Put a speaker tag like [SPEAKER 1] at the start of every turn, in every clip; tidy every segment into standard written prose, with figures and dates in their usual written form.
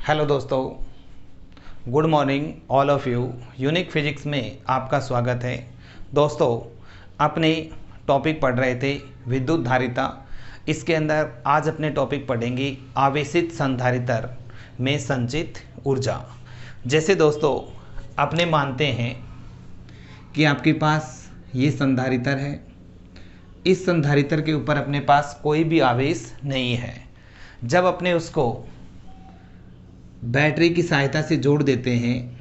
[SPEAKER 1] Hello दोस्तों, good morning all of you. Unique physics में आपका स्वागत है। दोस्तों, अपने टॉपिक पढ़ रहे थे विद्युत धारिता। इसके अंदर आज अपने टॉपिक पढ़ेंगे आवेशित संधारित्र में संचित ऊर्जा। जैसे दोस्तों अपने मानते हैं कि आपके पास ये संधारित्र है, इस संधारित्र के ऊपर अपने पास कोई भी आवेश नहीं है। जब अपने उसको बैटरी की सहायता से जोड़ देते हैं,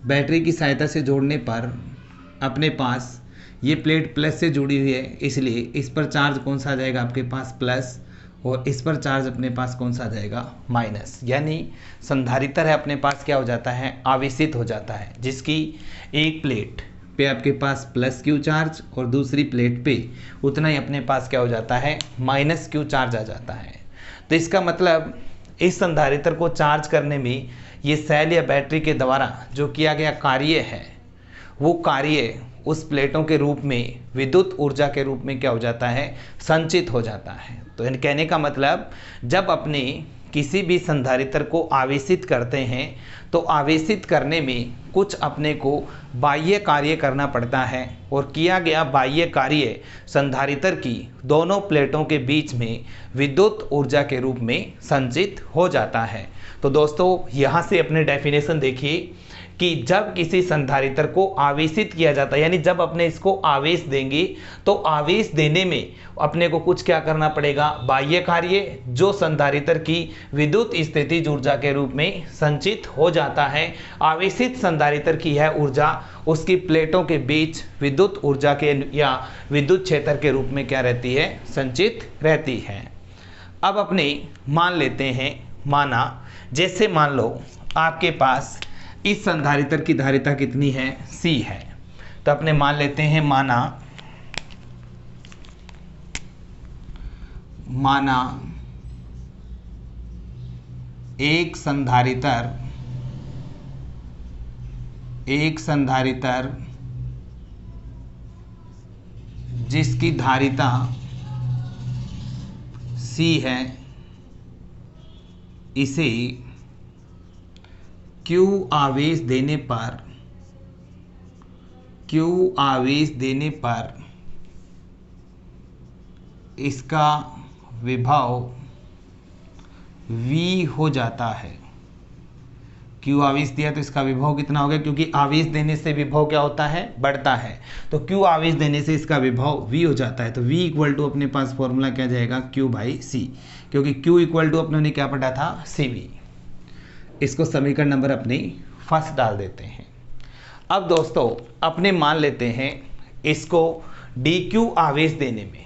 [SPEAKER 1] बैटरी की सहायता से जोड़ने पर अपने पास ये प्लेट प्लस से जुड़ी हुई है, इसलिए इस पर चार्ज कौन सा आ जाएगा आपके पास प्लस, और इस पर चार्ज अपने पास कौन सा आ जाएगा माइनस। यानी संधारित्र है अपने पास क्या हो जाता है, आवेशित हो जाता है, जिसकी एक प्लेट पे आपके पास प्लस क्यू चार्ज और दूसरी प्लेट पे उतना ही अपने पास क्या हो जाता है, माइनस क्यू चार्ज आ जाता है। तो इसका मतलब इस संधारित्र को चार्ज करने में ये सेल या बैटरी के द्वारा जो किया गया कार्य है, वो कार्य उस प्लेटों के रूप में विद्युत ऊर्जा के रूप में क्या हो जाता है, संचित हो जाता है। तो इन कहने का मतलब जब अपने किसी भी संधारित्र को आवेशित करते हैं तो आवेशित करने में कुछ अपने को बाह्य कार्य करना पड़ता है, और किया गया बाह्य कार्य संधारित्र की दोनों प्लेटों के बीच में विद्युत ऊर्जा के रूप में संचित हो जाता है। तो दोस्तों यहाँ से अपने डेफिनेशन देखिए कि जब किसी संधारित्र को आवेशित किया जाता है, यानी जब अपने इसको आवेश देंगे तो आवेश देने में अपने को कुछ क्या करना पड़ेगा, बाह्य कार्य जो संधारित्र की विद्युत स्थितिज ऊर्जा के रूप में संचित हो जाता है। आवेशित संधारित्र की यह ऊर्जा उसकी प्लेटों के बीच विद्युत ऊर्जा के या विद्युत क्षेत्र के रूप में क्या रहती है, संचित रहती है। अब अपने मान लेते हैं, माना जैसे मान लो आपके पास इस संधारित्र की धारिता कितनी है, C है। तो अपने मान लेते हैं, माना एक संधारित्र जिसकी धारिता C है, इसे Q आवेश देने पर इसका विभव V हो जाता है। Q आवेश दिया तो इसका विभव कितना हो गया, क्योंकि आवेश देने से विभव क्या होता है, बढ़ता है। तो Q आवेश देने से इसका विभव V हो जाता है। तो V इक्वल टू अपने पास फॉर्मूला क्या जाएगा, Q बाई C, क्योंकि Q इक्वल टू अपने क्या पढ़ा था, CV। इसको समीकरण नंबर अपनी फर्स्ट डाल देते हैं। अब दोस्तों अपने मान लेते हैं इसको dq आवेश देने में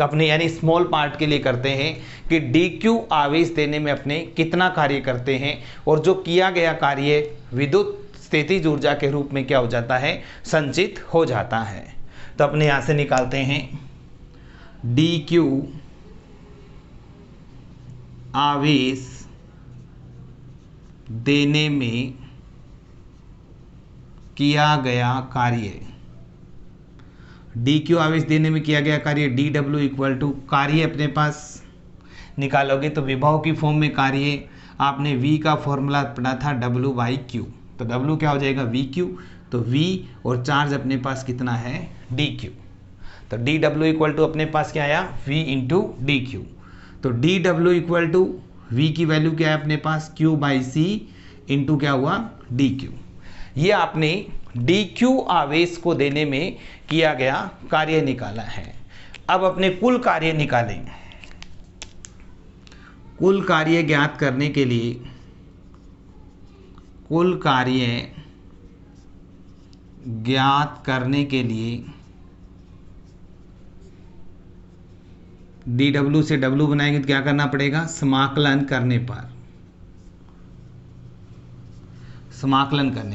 [SPEAKER 1] अपने, यानी स्मॉल पार्ट के लिए करते हैं कि dq आवेश देने में अपने कितना कार्य करते हैं, और जो किया गया कार्य विद्युत स्थितिज ऊर्जा के रूप में क्या हो जाता है, संचित हो जाता है। तो अपने यहाँ से निकालते हैं dq आवेश देने में किया गया कार्य, dq आवेश देने में किया गया कार्य dw इक्वल टू कार्य अपने पास निकालोगे तो विभव की फॉर्म में कार्य आपने v का फॉर्मूला पढ़ा था w बाई q। तो w क्या हो जाएगा, vq। तो v और चार्ज अपने पास कितना है, dq। तो dw इक्वल टू अपने पास क्या आया, v इंटू dq। तो dw इक्वल टू v की वैल्यू क्या है अपने पास, q बाई c इंटू क्या हुआ, dq। ये आपने dq आवेश को देने में किया गया कार्य निकाला है। अब अपने कुल कार्य निकालें। कुल कार्य ज्ञात करने के लिए dw से w बनाएंगे तो क्या करना पड़ेगा, समाकलन करने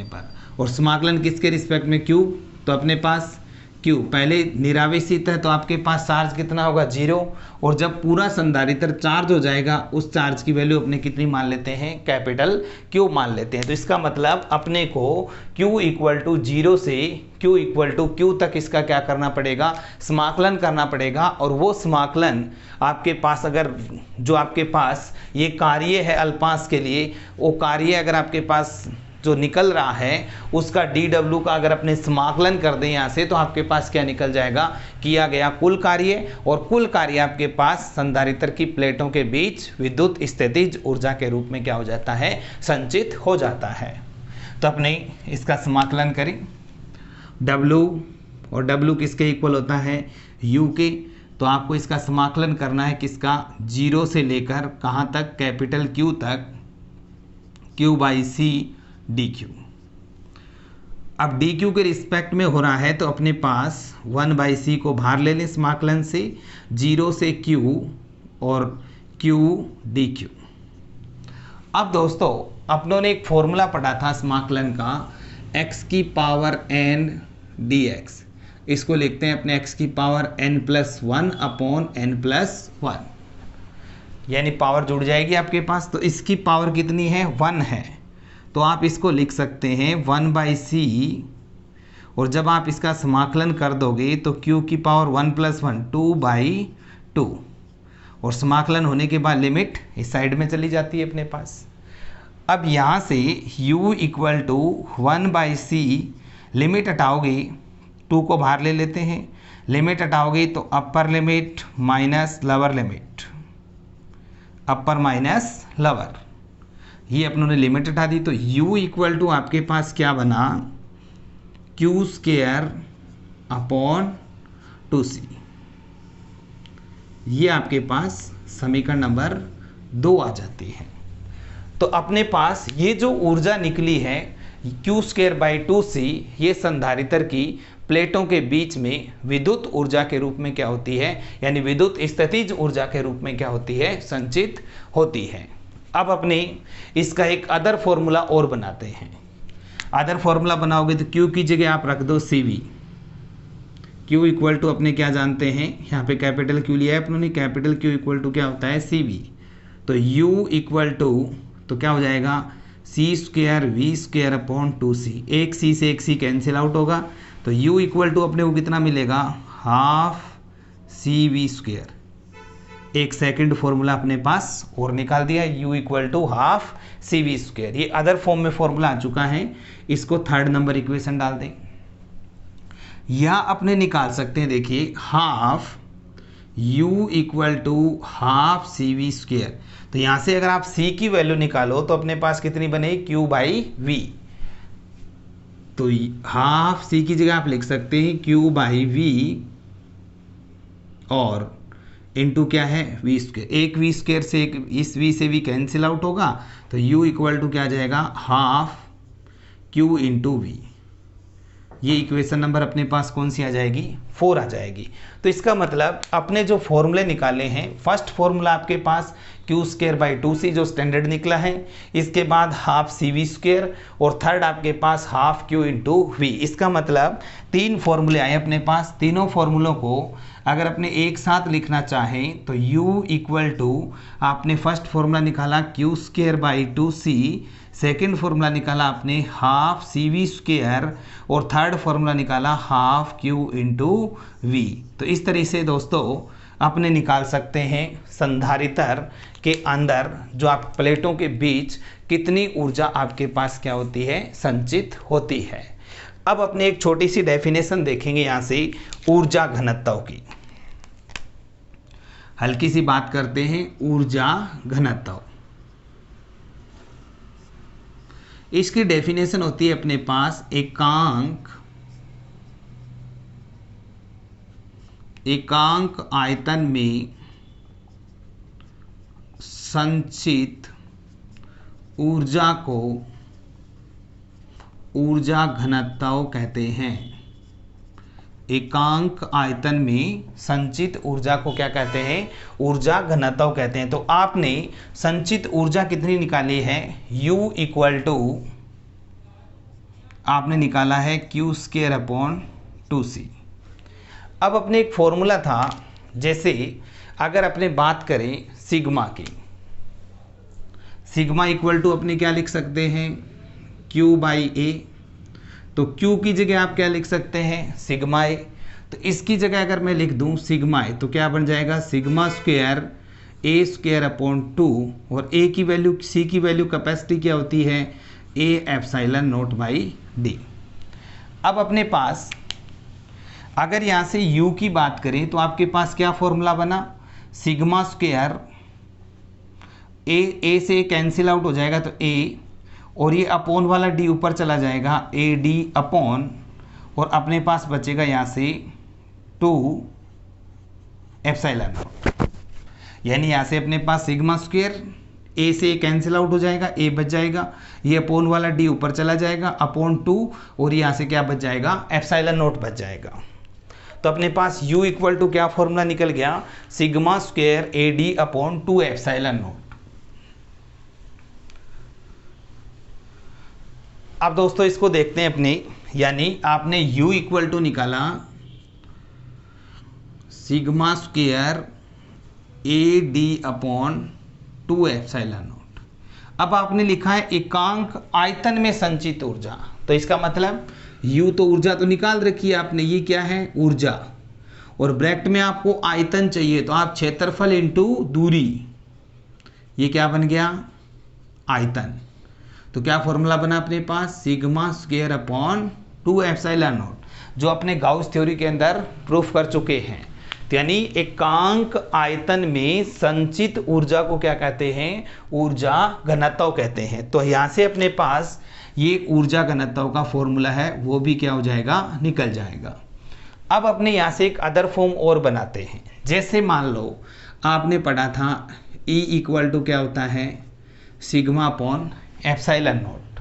[SPEAKER 1] पर, और समाकलन किसके रिस्पेक्ट में, q। तो अपने पास Q पहले निरावेशित है तो आपके पास चार्ज कितना होगा 0, और जब पूरा संधारित्र चार्ज हो जाएगा उस चार्ज की वैल्यू अपने कितनी मान लेते हैं, कैपिटल Q मान लेते हैं। तो इसका मतलब अपने को Q इक्वल टू 0 से Q इक्वल टू Q तक इसका क्या करना पड़ेगा, समाकलन करना पड़ेगा। और वो समाकलन आपके पास अगर जो आपके पास ये कार्य है अल्पांश के लिए, वो कार्य अगर आपके पास जो निकल रहा है उसका dw का अगर अपने समाकलन कर दें यहाँ से, तो आपके पास क्या निकल जाएगा, किया गया कुल कार्य। और कुल कार्य आपके पास संधारित्र की प्लेटों के बीच विद्युत स्थितिज ऊर्जा के रूप में क्या हो जाता है, संचित हो जाता है। तो अपने इसका समाकलन करें, w और w किसके इक्वल होता है, u के। तो आपको इसका समाकलन करना है किसका, 0 से लेकर कहाँ तक, कैपिटल Q तक, Q/C dq। अब dq के रिस्पेक्ट में हो रहा है तो अपने पास 1/c को बाहर ले लें समाकलन से, 0 से q और q dq। अब दोस्तों अपनों ने एक फॉर्मूला पढ़ा था समाकलन का, x की पावर n dx। इसको लिखते हैं अपने x की पावर n+1 अपॉन n+1, यानी पावर जुड़ जाएगी आपके पास। तो इसकी पावर कितनी है, 1 है, तो आप इसको लिख सकते हैं 1/c, और जब आप इसका समाकलन कर दोगे तो q की पावर 1+1 2/2, और समाकलन होने के बाद लिमिट इस साइड में चली जाती है अपने पास। अब यहाँ से u equal to 1/c, limit हटाओगे, 2 को बाहर ले लेते हैं, लिमिट हटाओगे तो upper limit minus lower limit, upper minus lower, ये अपनों ने लिमिट हटा दी। तो u इक्वल टू आपके पास क्या बना, Q² अपॉन 2c। ये आपके पास समीकरण नंबर 2 आ जाती है। तो अपने पास ये जो ऊर्जा निकली है Q²/2c, ये संधारित्र की प्लेटों के बीच में विद्युत ऊर्जा के रूप में क्या होती है, यानी विद्युत स्थितिज ऊर्जा के रूप में क्या होती है, संचित होती है। अब अपने इसका एक अदर फॉर्मूला और बनाते हैं। अदर फॉर्मूला बनाओगे तो Q की जगह आप रख दो CV। Q इक्वल टू अपने क्या जानते हैं, यहाँ पे कैपिटल Q लिया है अपनों ने, कैपिटल Q इक्वल टू क्या होता है, CV। तो U इक्वल टू तो क्या हो जाएगा, C² V² अपॉन 2c। एक C से एक C कैंसिल आउट होगा, तो U इक्वल टू अपने को कितना मिलेगा, हाफ CV²। एक सेकंड फॉर्मूला अपने पास और निकाल दिया, u equal to half CV²। ये अदर फॉर्म में फॉर्मूला आ चुका है, इसको थर्ड नंबर इक्वेशन डाल दें, या अपने निकाल सकते हैं, देखिए half u equal to half CV²। तो यहाँ से अगर आप c की वैल्यू निकालो तो अपने पास कितनी बनेगी, Q/V। तो हाफ c की जगह आप लिख सकते हैं Q/V, और इनटू क्या है, V²। एक V² से एक इस V से V कैंसिल आउट होगा, तो U इक्वल टू क्या आ जाएगा, हाफ Q इंटू V। ये इक्वेशन नंबर अपने पास कौन सी आ जाएगी, 4 आ जाएगी। तो इसका मतलब अपने जो फॉर्मूले निकाले हैं, फर्स्ट फॉर्मूला आपके पास Q²/2c जो स्टैंडर्ड निकला है, इसके बाद हाफ CV², और थर्ड आपके पास हाफ Q इंटू V। इसका मतलब 3 फॉर्मूले आए अपने पास। तीनों फॉर्मूलों को अगर अपने एक साथ लिखना चाहें तो U इक्वल टू आपने फर्स्ट फॉर्मूला निकाला Q²/2c, सेकेंड फॉर्मूला निकाला आपने हाफ CV², और थर्ड फॉर्मूला निकाला हाफ Q इंटू V। तो इस तरह से दोस्तों अपने निकाल सकते हैं संधारित्र के अंदर जो आप प्लेटों के बीच कितनी ऊर्जा आपके पास क्या होती है, संचित होती है। अब अपने एक छोटी सी डेफिनेशन देखेंगे यहाँ से ऊर्जा घनत्व की। हल्की सी बात करते हैं ऊर्जा घनत्व। इसकी डेफिनेशन होती है अपने पास एकांक आयतन में संचित ऊर्जा को ऊर्जा घनत्व कहते हैं। एकांक आयतन में संचित ऊर्जा को क्या कहते हैं, ऊर्जा घनत्व कहते हैं। तो आपने संचित ऊर्जा कितनी निकाली है, U इक्वल टू आपने निकाला है Q² अपॉन 2c। अब अपने एक फॉर्मूला था, जैसे अगर अपने बात करें सिग्मा की, सिग्मा इक्वल टू अपने क्या लिख सकते हैं, Q बाई ए। तो Q की जगह आप क्या लिख सकते हैं, सिग्मा ए। तो इसकी जगह अगर मैं लिख दूं सिग्मा ए तो क्या बन जाएगा, सिग्मा स्क्वायर ए स्क्वायर अपॉन 2, और ए की वैल्यू, सी की वैल्यू कैपेसिटी क्या होती है, A epsilon not by D. अब अपने पास अगर यहाँ से U की बात करें तो आपके पास क्या फॉर्मूला बना, सिग्मा स्क्वायर ए से कैंसिल आउट हो जाएगा तो ए, और ये अपॉन वाला डी ऊपर चला जाएगा, ए डी अपॉन, और अपने पास बचेगा यहाँ से 2 एप्सिलॉन नॉट। यानी यहाँ से अपने पास सिग्मा स्क्वायर ए से कैंसिल आउट हो जाएगा, ए बच जाएगा, ये अपॉन वाला डी ऊपर चला जाएगा अपॉन 2, और यहाँ से क्या बच जाएगा, एप्सिलॉन नॉट बच जाएगा। तो अपने पास U इक्वल टू क्या फॉर्मूला निकल गया, sigma square A D upon 2 epsilon not. अब दोस्तों इसको देखते हैं अपने, यानी आपने U इक्वल टू निकाला sigma square A D upon 2 epsilon not. अब आपने लिखा है एकांक आयतन में संचित ऊर्जा, तो इसका मतलब U तो ऊर्जा तो निकाल रखी है आपने, ये क्या है, ऊर्जा, और ब्रैकेट में आपको आयतन चाहिए, तो आप क्षेत्रफल इंटू दूरी, ये क्या बन गया, आयतन। तो क्या फॉर्मूला बना अपने पास, sigma square upon 2 epsilon naught, जो अपने गाउस थ्योरी के अंदर प्रूफ कर चुके हैं। तो यानी एकांक आयतन में संचित ऊर्जा को क्या कहते हैं, ऊर्जा घनत्व कहते हैं। तो यहाँ से अपने पास ये ऊर्जा घनत्व का फॉर्मूला है, वो भी क्या हो जाएगा, निकल जाएगा। अब अपने यहाँ से एक अदर फॉर्म और बनाते हैं, जैसे मान लो आपने पढ़ा था E इक्वल टू क्या होता है, सिग्मा अपॉन एप्सिलॉन नॉट।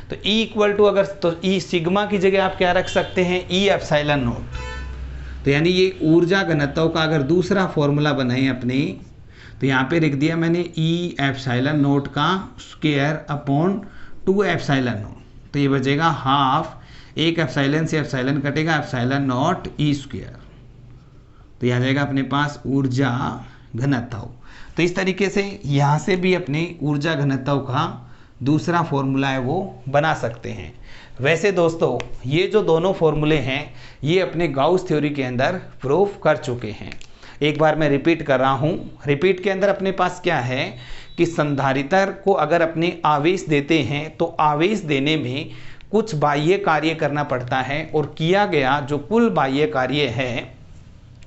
[SPEAKER 1] तो E इक्वल टू अगर, तो E सिग्मा की जगह आप क्या रख सकते हैं, E एप्सिलॉन नॉट। तो यानी ये ऊर्जा घनत्व का अगर दूसरा फॉर्मूला बनाए अपने, तो यहाँ पे लिख दिया मैंने E एप्सिलॉन नॉट का स्क्वायर अपॉन 2 एप्सिलॉन नॉट। तो ये बचेगा हाफ, एक एप्सिलॉन से एप्सिलॉन कटेगा, एप्सिलॉन नॉट E स्क्वायर। तो यह आ जाएगा अपने पास ऊर्जा घनत्व। तो इस तरीके से यहाँ से भी अपने ऊर्जा घनत्व का दूसरा फॉर्मूला है वो बना सकते हैं। वैसे दोस्तों ये जो दोनों फॉर्मूले हैं ये अपने गाउस थ्योरी के अंदर प्रूफ कर चुके हैं। एक बार मैं रिपीट कर रहा हूँ। रिपीट के अंदर अपने पास क्या है कि संधारित्र को अगर अपने आवेश देते हैं तो आवेश देने में कुछ बाह्य कार्य करना पड़ता है, और किया गया जो कुल बाह्य कार्य है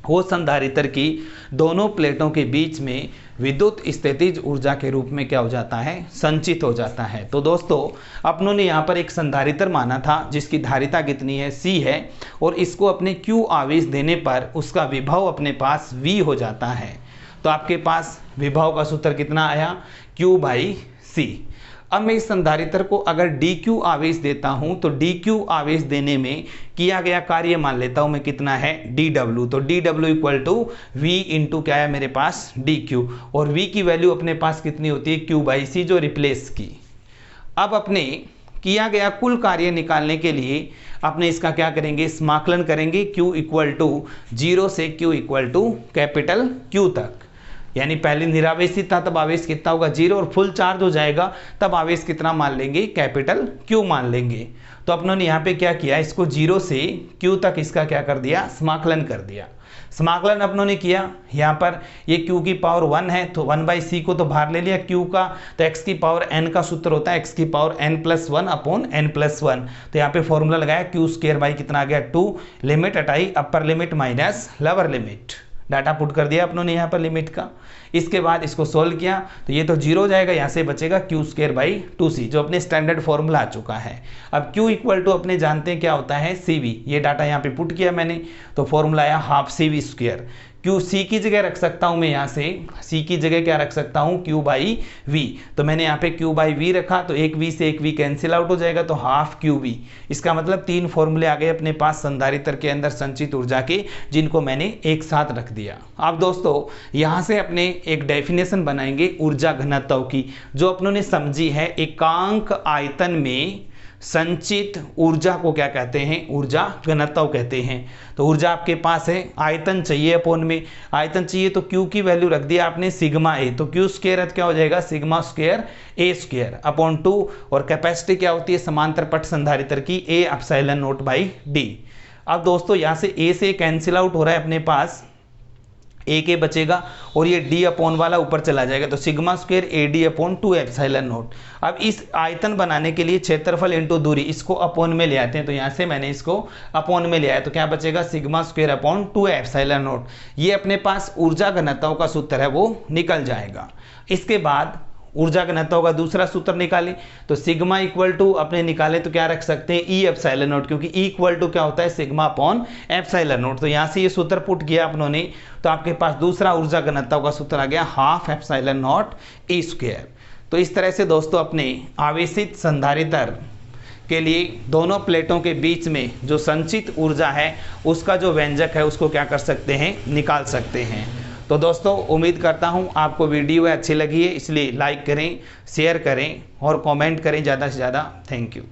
[SPEAKER 1] वो संधारित्र की दोनों प्लेटों के बीच में विद्युत स्थितिज ऊर्जा के रूप में क्या हो जाता है, संचित हो जाता है। तो दोस्तों अपनों ने यहाँ पर एक संधारित्र माना था जिसकी धारिता कितनी है, C है, और इसको अपने Q आवेश देने पर उसका विभव अपने पास V हो जाता है। तो आपके पास विभव का सूत्र कितना आया, Q बाई C। अब मैं इस संधारित्र को अगर dq आवेश देता हूं तो dq आवेश देने में किया गया कार्य मान लेता हूं मैं कितना है, dw। तो dw equal to v into क्या है मेरे पास, dq, और v की वैल्यू अपने पास कितनी होती है, q बाई c, जो रिप्लेस की। अब अपने किया गया कुल कार्य निकालने के लिए अपने इसका क्या करेंगे, समाकलन करेंगे, q इक्वल टू 0 से q equal to capital Q तक। यानी पहले निरावेशित था तब आवेश कितना होगा, 0, और फुल चार्ज हो जाएगा तब आवेश कितना मान लेंगे, कैपिटल Q मान लेंगे। तो अपनों ने यहाँ पे क्या किया, इसको 0 से Q तक इसका क्या कर दिया, समाकलन कर दिया। समाकलन अपनों ने किया, यहाँ पर ये Q की पावर 1 है तो 1/c को तो बाहर ले लिया Q का, तो x की पावर n का सूत्र होता है x की पावर n+1 अपॉन n+1। तो यहाँ पे फॉर्मूला लगाया Q स्क्वायर बाई कितना आ गया 2, लिमिट हटाई अपर limit minus lower limit, data put कर दिया अपनों ने यहाँ पर लिमिट का। इसके बाद इसको सोल्व किया तो ये तो 0 हो जाएगा, यहाँ से बचेगा q स्क्वायर बाई 2c, जो अपने स्टैंडर्ड फॉर्मूला आ चुका है। अब q इक्वल टू अपने जानते हैं क्या होता है, cv। ये डाटा यहाँ पे पुट किया मैंने तो फॉर्मूला आया half cv square. q c की जगह रख सकता हूँ मैं, यहाँ से c की जगह क्या रख सकता हूँ, q बाई v। तो मैंने यहाँ पे q बाई v रखा तो एक v से एक v कैंसिल आउट हो जाएगा तो हाफ qv। इसका मतलब 3 फॉर्मूले आ गए अपने पास संधारित्र के अंदर संचित ऊर्जा के, जिनको मैंने एक साथ रख दिया। अब दोस्तों यहाँ से अपने एक डेफिनेशन बनाएंगे ऊर्जा घनत्व की, जो अपनों ने समझी है एकांक आयतन में संचित ऊर्जा को क्या कहते हैं, ऊर्जा घनत्व कहते हैं। तो ऊर्जा आपके पास है, आयतन चाहिए अपोन में, आयतन चाहिए तो Q की वैल्यू रख दिया आपने सिग्मा ए, तो Q स्क्वायर क्या हो जाएगा, सिग्मा स्क्वायर ए स्क्वायर अपॉन 2, और कैपेसिटी क्या होती है समांतर पट संधारित्र की, A epsilon not by D. अब दोस्तों यहाँ से ए से कैंसिल आउट हो रहा है, अपने पास ए के बचेगा और ये डी अपॉन वाला ऊपर चला जाएगा, तो sigma square A D upon 2 epsilon not. अब इस आयतन बनाने के लिए क्षेत्रफल इंटू दूरी, इसको अपॉन में ले आते हैं, तो यहाँ से मैंने इसको अपॉन में ले आया, तो क्या बचेगा sigma square upon 2 epsilon not. ये अपने पास ऊर्जा घनत्व का सूत्र है वो निकल जाएगा। इसके बाद ऊर्जा घनत्व का दूसरा सूत्र निकालें, तो सिग्मा इक्वल टू अपने निकाले तो क्या रख सकते हैं, ई एप्सिलॉन नॉट, क्योंकि ई इक्वल टू क्या होता है सिग्मा अपॉन एप्सिलॉन नॉट। तो यहाँ से ये सूत्र पुट किया अपनों ने, तो आपके पास दूसरा ऊर्जा घनत्व का सूत्र आ गया half epsilon not E square. तो इस तरह से दोस्तों अपने आवेशित संधारित्र के लिए दोनों प्लेटों के बीच में जो संचित ऊर्जा है उसका जो व्यंजक है उसको क्या कर सकते हैं, निकाल सकते हैं। तो दोस्तों उम्मीद करता हूँ आपको वीडियो अच्छी लगी है, इसलिए लाइक करें, शेयर करें और कमेंट करें ज़्यादा से ज़्यादा। Thank you.